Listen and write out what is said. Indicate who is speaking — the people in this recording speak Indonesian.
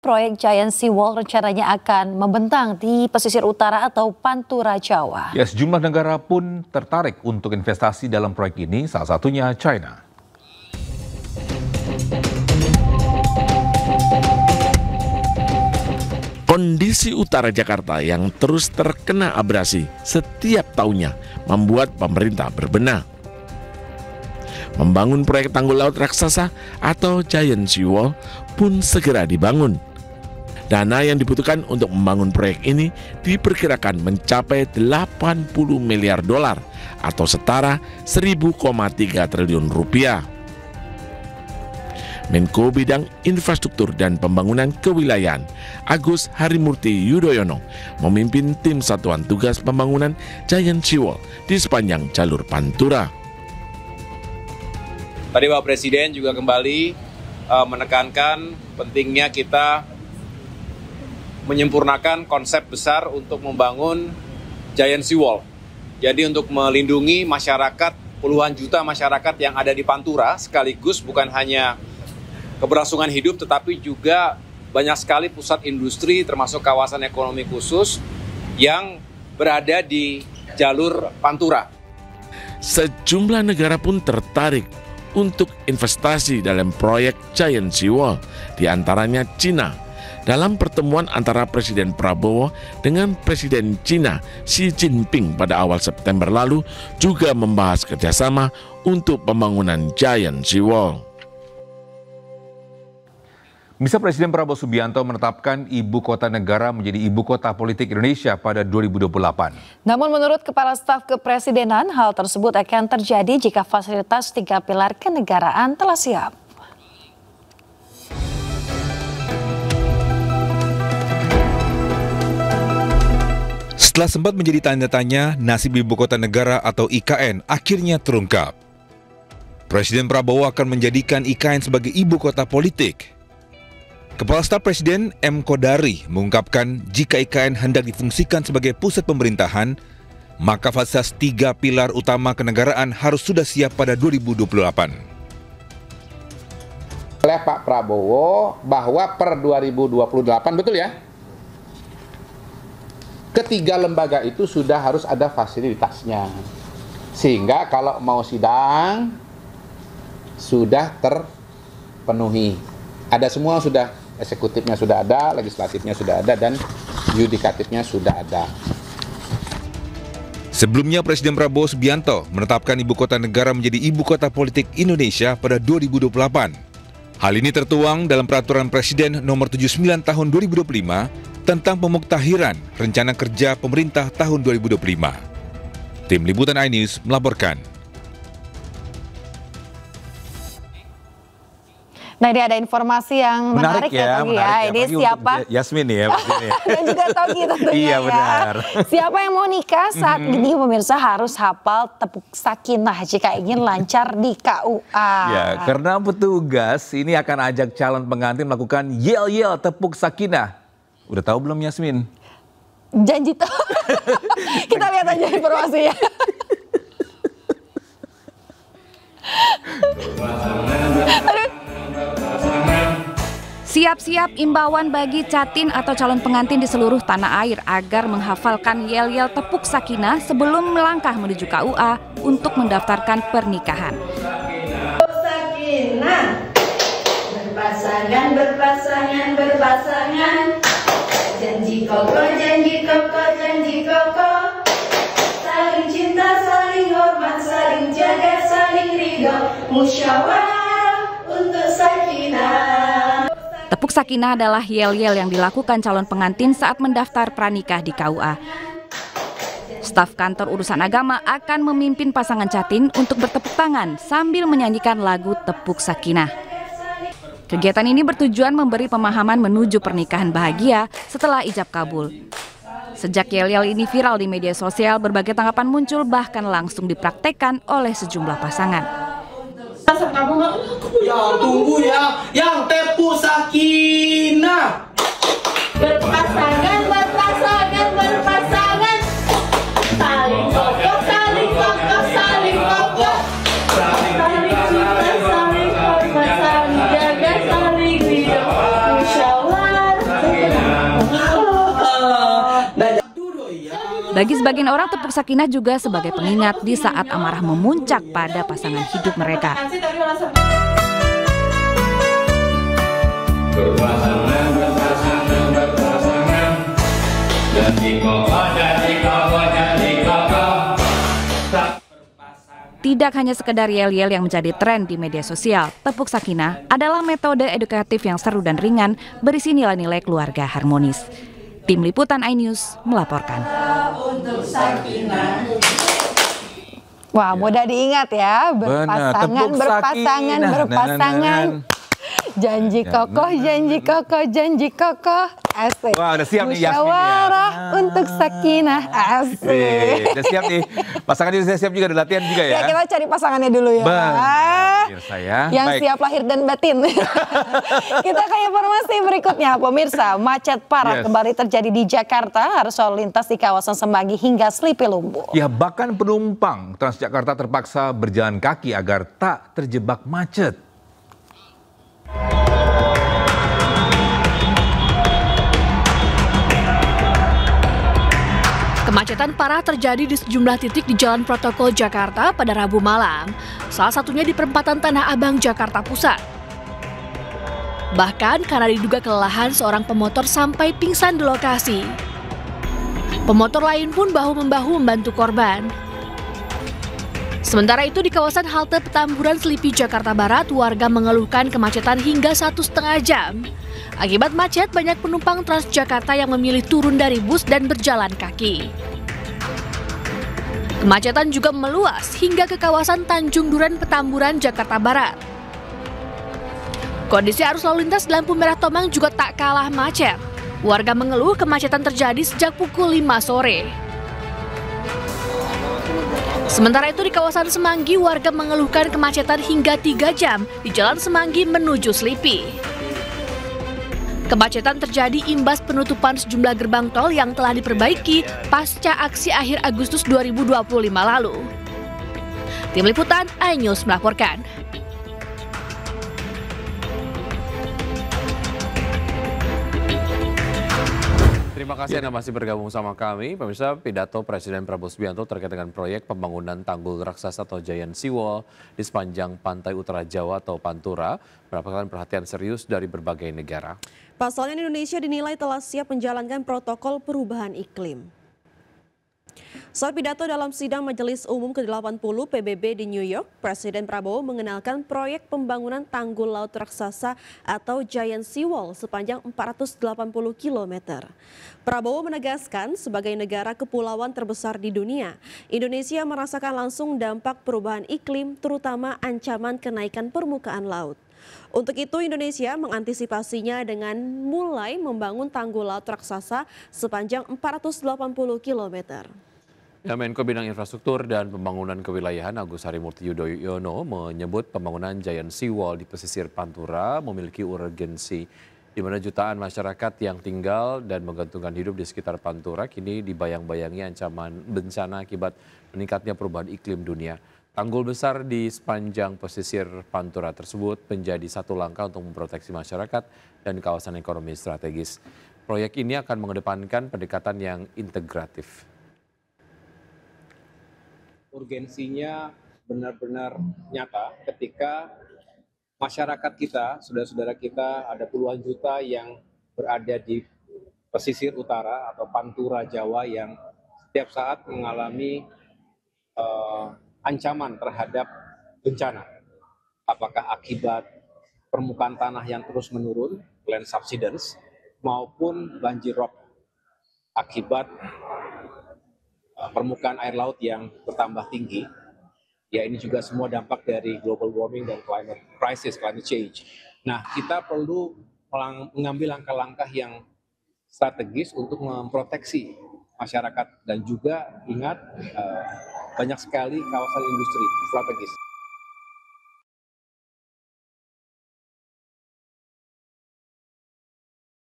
Speaker 1: proyek Giant Seawall rencananya akan membentang di pesisir utara atau Pantura, Jawa.
Speaker 2: Ya, sejumlah negara pun tertarik untuk investasi dalam proyek ini, salah satunya China.
Speaker 3: Kondisi utara Jakarta yang terus terkena abrasi setiap tahunnya membuat pemerintah berbenah. Membangun proyek tanggul laut raksasa atau Giant Seawall pun segera dibangun. Dana yang dibutuhkan untuk membangun proyek ini diperkirakan mencapai 80 miliar dolar atau setara 1.000,3 triliun rupiah. Menko Bidang Infrastruktur dan Pembangunan Kewilayahan Agus Harimurti Yudhoyono memimpin tim Satuan Tugas Pembangunan Giant Seawall di sepanjang jalur Pantura.
Speaker 4: Tadi Bapak Presiden juga kembali menekankan pentingnya kita menyempurnakan konsep besar untuk membangun Giant Seawall. Jadi untuk melindungi masyarakat, puluhan juta masyarakat yang ada di Pantura, sekaligus bukan hanya keberlangsungan hidup tetapi juga banyak sekali pusat industri termasuk kawasan ekonomi khusus yang berada di jalur Pantura.
Speaker 3: Sejumlah negara pun tertarik untuk investasi dalam proyek Giant Seawall, diantaranya Cina. Dalam pertemuan antara Presiden Prabowo dengan Presiden Cina Xi Jinping pada awal September lalu juga membahas kerjasama untuk pembangunan Giant Seawall.
Speaker 2: Bisa Presiden Prabowo Subianto menetapkan ibu kota negara menjadi ibu kota politik Indonesia pada 2028.
Speaker 1: Namun menurut Kepala Staf Kepresidenan, hal tersebut akan terjadi jika fasilitas 3 pilar kenegaraan telah siap.
Speaker 5: Setelah sempat menjadi tanda tanya, nasib ibu kota negara atau IKN akhirnya terungkap. Presiden Prabowo akan menjadikan IKN sebagai ibu kota politik. Kepala Staf Presiden M. Kodari mengungkapkan jika IKN hendak difungsikan sebagai pusat pemerintahan, maka fasilitas 3 pilar utama kenegaraan harus sudah siap pada 2028.
Speaker 6: Oleh Pak Prabowo bahwa per 2028, betul ya? Ketiga lembaga itu sudah harus ada fasilitasnya. Sehingga kalau mau sidang, sudah terpenuhi. Ada semua sudah. Eksekutifnya sudah ada, legislatifnya sudah ada, dan yudikatifnya sudah ada.
Speaker 5: Sebelumnya Presiden Prabowo Subianto menetapkan ibu kota negara menjadi ibu kota politik Indonesia pada 2028. Hal ini tertuang dalam Peraturan Presiden Nomor 79 Tahun 2025 tentang pemuktahiran Rencana Kerja Pemerintah tahun 2025. Tim Liputan iNews melaporkan.
Speaker 1: Nah, ini ada informasi yang menarik ya, Togi ya. Ini siapa?
Speaker 2: Yasmin ya.
Speaker 1: Dan juga Togi tentunya.
Speaker 2: Iya, benar.
Speaker 1: Siapa yang mau nikah saat ini pemirsa harus hafal tepuk sakinah jika ingin lancar di KUA.
Speaker 2: Ya, karena petugas ini akan ajak calon pengantin melakukan yel-yel tepuk sakinah. Udah tahu belum Yasmin?
Speaker 1: Janji tuh. Kita lihat aja informasinya.
Speaker 7: Siap-siap imbauan bagi catin atau calon pengantin di seluruh tanah air agar menghafalkan yel-yel tepuk sakinah sebelum melangkah menuju KUA untuk mendaftarkan pernikahan.
Speaker 8: Sakinah, berpasangan, berpasangan, berpasangan, janji kokoh, janji kokoh, janji kokoh, saling cinta, saling hormat, saling jaga, saling ridho, musyawarah untuk sakinah.
Speaker 7: Tepuk sakinah adalah yel-yel yang dilakukan calon pengantin saat mendaftar pranikah di KUA. Staf kantor urusan agama akan memimpin pasangan catin untuk bertepuk tangan sambil menyanyikan lagu Tepuk Sakinah. Kegiatan ini bertujuan memberi pemahaman menuju pernikahan bahagia setelah ijab kabul. Sejak yel-yel ini viral di media sosial, berbagai tanggapan muncul bahkan langsung dipraktekkan oleh sejumlah pasangan.
Speaker 9: Ya tunggu ya, yang tepuk sakinah.
Speaker 8: Berpasangan, berpasangan, berpasangan, saling kokoh, saling kokoh, saling kokoh, saling cinta, saling hormat, saling jaga, saling ridho, musyawarah
Speaker 7: Bagi sebagian orang, tepuk sakinah juga sebagai pengingat di saat amarah memuncak pada pasangan hidup mereka. Tidak hanya sekedar yel-yel yang menjadi tren di media sosial, tepuk sakinah adalah metode edukatif yang seru dan ringan berisi nilai-nilai keluarga harmonis. Tim Liputan iNews melaporkan.
Speaker 1: Wah, mudah diingat ya, berpasangan. Janji kokoh, janji kokoh, janji kokoh. Asik.
Speaker 2: Wah, udah siap nih Yasmin ya.
Speaker 1: Musyawarah untuk sakinah. Asik.
Speaker 2: Udah siap nih. Pasangannya udah siap juga, udah latihan juga ya.
Speaker 1: Ya, kita cari pasangannya dulu ya.
Speaker 2: Pemirsa ya.
Speaker 1: Yang
Speaker 2: baik.
Speaker 1: siap lahir dan batin. Kita ke informasi berikutnya. Pemirsa, macet parah kembali terjadi di Jakarta. Arus lalu lintas di kawasan Semanggi hingga Selipi lumpuh.
Speaker 2: Ya, bahkan penumpang Transjakarta terpaksa berjalan kaki agar tak terjebak macet.
Speaker 10: Kemacetan parah terjadi di sejumlah titik di Jalan Protokol Jakarta pada Rabu malam, salah satunya di perempatan Tanah Abang, Jakarta Pusat. Bahkan karena diduga kelelahan, seorang pemotor sampai pingsan di lokasi. Pemotor lain pun bahu-membahu membantu korban. Sementara itu di kawasan halte Petamburan Selipi, Jakarta Barat, warga mengeluhkan kemacetan hingga 1,5 jam. Akibat macet, banyak penumpang Transjakarta yang memilih turun dari bus dan berjalan kaki. Kemacetan juga meluas hingga ke kawasan Tanjung Duren, Petamburan, Jakarta Barat. Kondisi arus lalu lintas di lampu merah Tomang juga tak kalah macet. Warga mengeluh kemacetan terjadi sejak pukul 5 sore. Sementara itu di kawasan Semanggi, warga mengeluhkan kemacetan hingga 3 jam di Jalan Semanggi menuju Selipi. Kemacetan terjadi imbas penutupan sejumlah gerbang tol yang telah diperbaiki pasca aksi akhir Agustus 2025 lalu. Tim Liputan iNews melaporkan.
Speaker 11: Terima kasih Anda masih bergabung sama kami. Pemirsa, pidato Presiden Prabowo Subianto terkait dengan proyek pembangunan tanggul raksasa atau Giant Seawall di sepanjang pantai utara Jawa atau Pantura mendapatkan perhatian serius dari berbagai negara.
Speaker 12: Pasalnya Indonesia dinilai telah siap menjalankan protokol perubahan iklim. Saat pidato dalam sidang Majelis Umum ke-80 PBB di New York, Presiden Prabowo mengenalkan proyek pembangunan tanggul laut raksasa atau Giant Seawall sepanjang 480 km. Prabowo menegaskan sebagai negara kepulauan terbesar di dunia, Indonesia merasakan langsung dampak perubahan iklim terutama ancaman kenaikan permukaan laut. Untuk itu Indonesia mengantisipasinya dengan mulai membangun tanggul laut raksasa sepanjang 480 km.
Speaker 11: Menko Bidang Infrastruktur dan Pembangunan Kewilayahan Agus Harimurti Yudhoyono menyebut pembangunan Giant Seawall di pesisir Pantura memiliki urgensi, di mana jutaan masyarakat yang tinggal dan menggantungkan hidup di sekitar Pantura kini dibayang-bayangi ancaman bencana akibat meningkatnya perubahan iklim dunia. Tanggul besar di sepanjang pesisir Pantura tersebut menjadi satu langkah untuk memproteksi masyarakat dan kawasan ekonomi strategis. Proyek ini akan mengedepankan pendekatan yang integratif.
Speaker 4: Urgensinya benar-benar nyata ketika masyarakat kita, saudara-saudara kita, ada puluhan juta yang berada di pesisir utara atau Pantura Jawa yang setiap saat mengalami ancaman terhadap bencana. Apakah akibat permukaan tanah yang terus menurun, land subsidence, maupun banjir rob akibat permukaan air laut yang bertambah tinggi. Ya, ini juga semua dampak dari global warming dan climate crisis, climate change. Nah, kita perlu mengambil langkah-langkah yang strategis untuk memproteksi masyarakat dan juga ingat banyak sekali kawasan industri strategis.